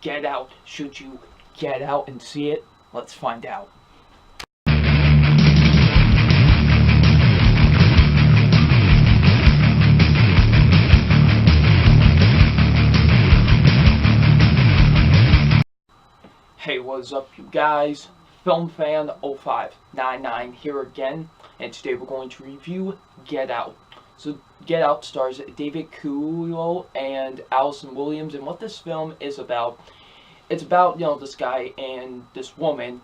Get Out? Should you get out and see it? Let's find out. Hey, what's up, you guys? FilmFan0599 here again, and today we're going to review Get Out. So, Get Out stars David Oyelowo and Allison Williams, and what this film is about, it's about, this guy and this woman,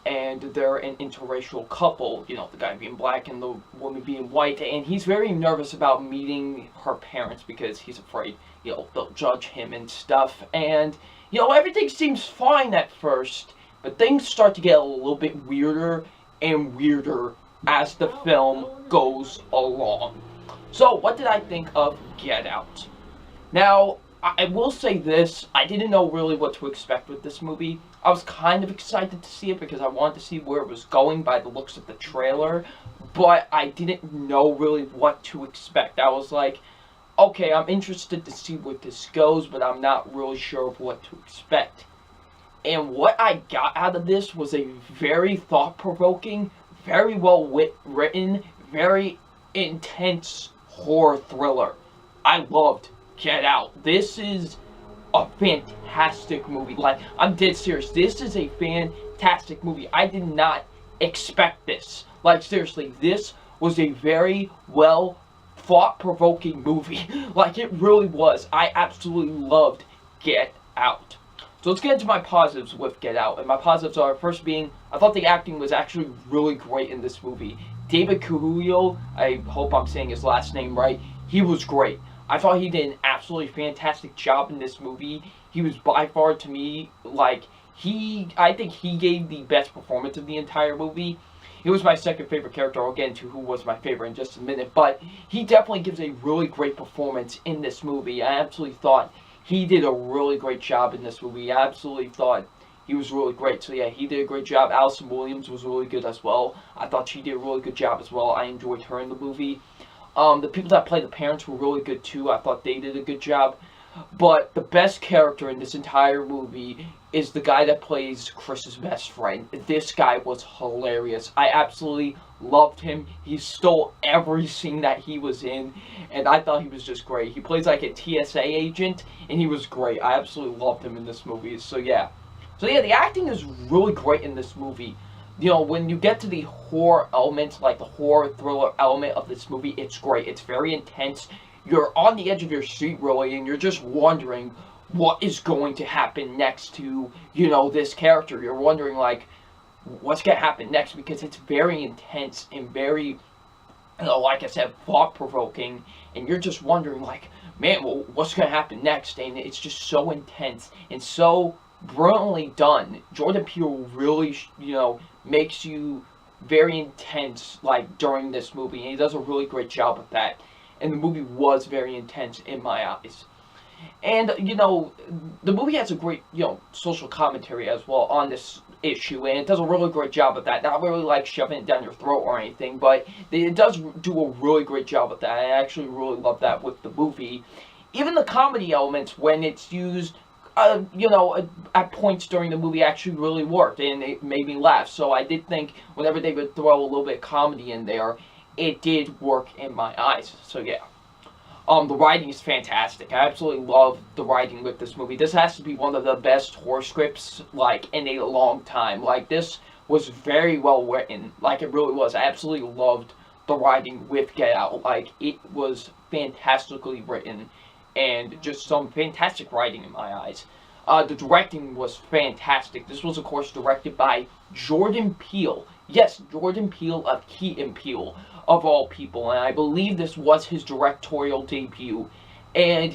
and they're an interracial couple, the guy being black and the woman being white, and he's very nervous about meeting her parents because he's afraid, they'll judge him and stuff, and everything seems fine at first, but things start to get a little bit weirder and weirder as the film goes along. So, what did I think of Get Out? Now, I will say this, I didn't know really what to expect with this movie. I was kind of excited to see it because I wanted to see where it was going by the looks of the trailer, but I didn't know really what to expect. I was like, okay, I'm interested to see where this goes, but I'm not really sure of what to expect. And what I got out of this was a very thought-provoking, very well written, very intense horror thriller. I loved Get Out. This is a fantastic movie. Like, I'm dead serious. This is a fantastic movie. I did not expect this. Like, seriously, this was a very well thought-provoking movie. Like, it really was. I absolutely loved Get Out. So let's get into my positives with Get Out. And my positives are, first being, I thought the acting was actually really great in this movie. David Oyelowo, I hope I'm saying his last name right, he was great. I thought he did an absolutely fantastic job in this movie. He was by far, to me, I think he gave the best performance of the entire movie. He was my second favorite character. I'll get into who was my favorite in just a minute, but he definitely gives a really great performance in this movie. I absolutely thought he did a really great job in this movie. I absolutely thought he was really great. So yeah, he did a great job. Allison Williams was really good as well. I thought she did a really good job as well. I enjoyed her in the movie. The people that play the parents were really good too. I thought they did a good job. But the best character in this entire movie is the guy that plays Chris's best friend. This guy was hilarious. I absolutely loved him. He stole every scene that he was in, and I thought he was just great. He plays like a TSA agent, and he was great. I absolutely loved him in this movie. So yeah, the acting is really great in this movie. When you get to the horror element, like the horror thriller element of this movie, it's great. It's very intense. You're on the edge of your seat, really, and you're just wondering what is going to happen next to, this character. You're wondering, like, what's going to happen next, because it's very intense and very, like I said, thought-provoking, and you're just wondering, like, man, well, what's going to happen next? And it's just so intense and so brilliantly done. Jordan Peele really, makes you very intense, like, during this movie, and he does a really great job of that. And the movie was very intense in my eyes. And, the movie has a great, social commentary as well on this issue, and it does a really great job of that. Not really like shoving it down your throat or anything, but it does do a really great job of that. I actually really love that with the movie. Even the comedy elements, when it's used, at points during the movie, actually really worked, and it made me laugh. So I did think whenever they would throw a little bit of comedy in there, it did work in my eyes. So yeah. The writing is fantastic. I absolutely love the writing with this movie. This has to be one of the best horror scripts, like, in a long time. Like, this was very well written. Like, it really was. I absolutely loved the writing with Get Out. Like, it was fantastically written, and just some fantastic writing in my eyes. The directing was fantastic. This was, of course, directed by Jordan Peele. Yes, Jordan Peele of Key and Peele, of all people. And I believe this was his directorial debut. And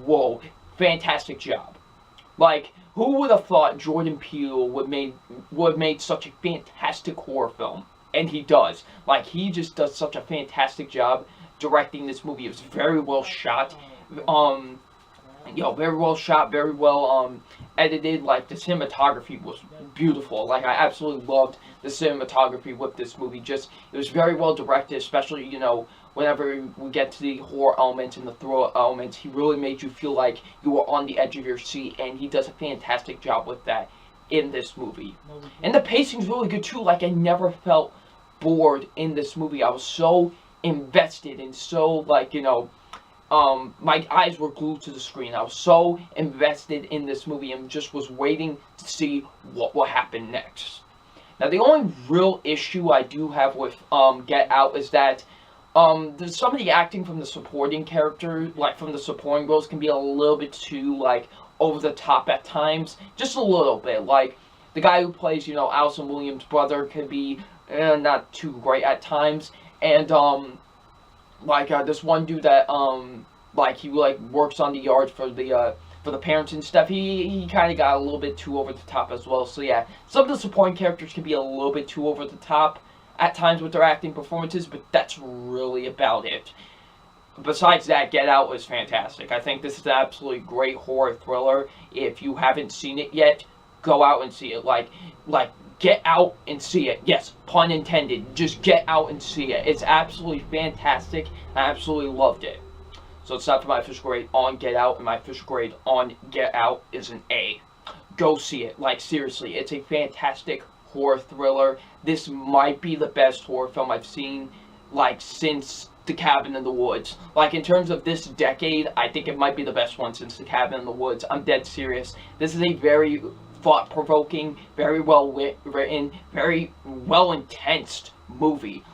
whoa, fantastic job. Like, who would have thought Jordan Peele would have made such a fantastic horror film? And he does. Like, he just does such a fantastic job directing this movie. It was very well shot. Very well shot, very well edited. Like, the cinematography was beautiful. Like, I absolutely loved the cinematography with this movie. Just, it was very well directed, especially, whenever we get to the horror elements and the thriller elements, he really made you feel like you were on the edge of your seat, and he does a fantastic job with that in this movie. And the pacing's really good too. Like, I never felt bored in this movie. I was so invested and so, like, my eyes were glued to the screen. I was so invested in this movie and just was waiting to see what will happen next. Now, the only real issue I do have with Get Out is that there's some of the acting from the supporting character, like from the supporting roles, can be a little bit too, like, over the top at times. Just a little bit. Like, the guy who plays, Allison Williams' brother could be not too great at times. And, this one dude that, he, works on the yard for the parents and stuff, he kind of got a little bit too over the top as well. So, yeah, some of the supporting characters can be a little bit too over the top at times with their acting performances, but that's really about it. Besides that, Get Out was fantastic. I think this is an absolutely great horror thriller. If you haven't seen it yet, go out and see it. Like, get out and see it. Yes, pun intended. Just get out and see it. It's absolutely fantastic. I absolutely loved it. So it's time for my official grade on Get Out, and my official grade on Get Out is an A. Go see it. Like, seriously, it's a fantastic horror thriller. This might be the best horror film I've seen, since The Cabin in the Woods. In terms of this decade, I think it might be the best one since The Cabin in the Woods. I'm dead serious. This is a very thought-provoking, very well written, very well-intensed movie.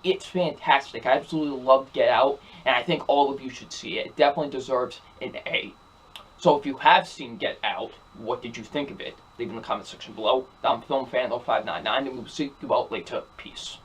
It's fantastic. I absolutely loved Get Out, and I think all of you should see it. It definitely deserves an A. So if you have seen Get Out, what did you think of it? Leave in the comment section below. I'm FilmFan0599, and we'll see you all later. Peace.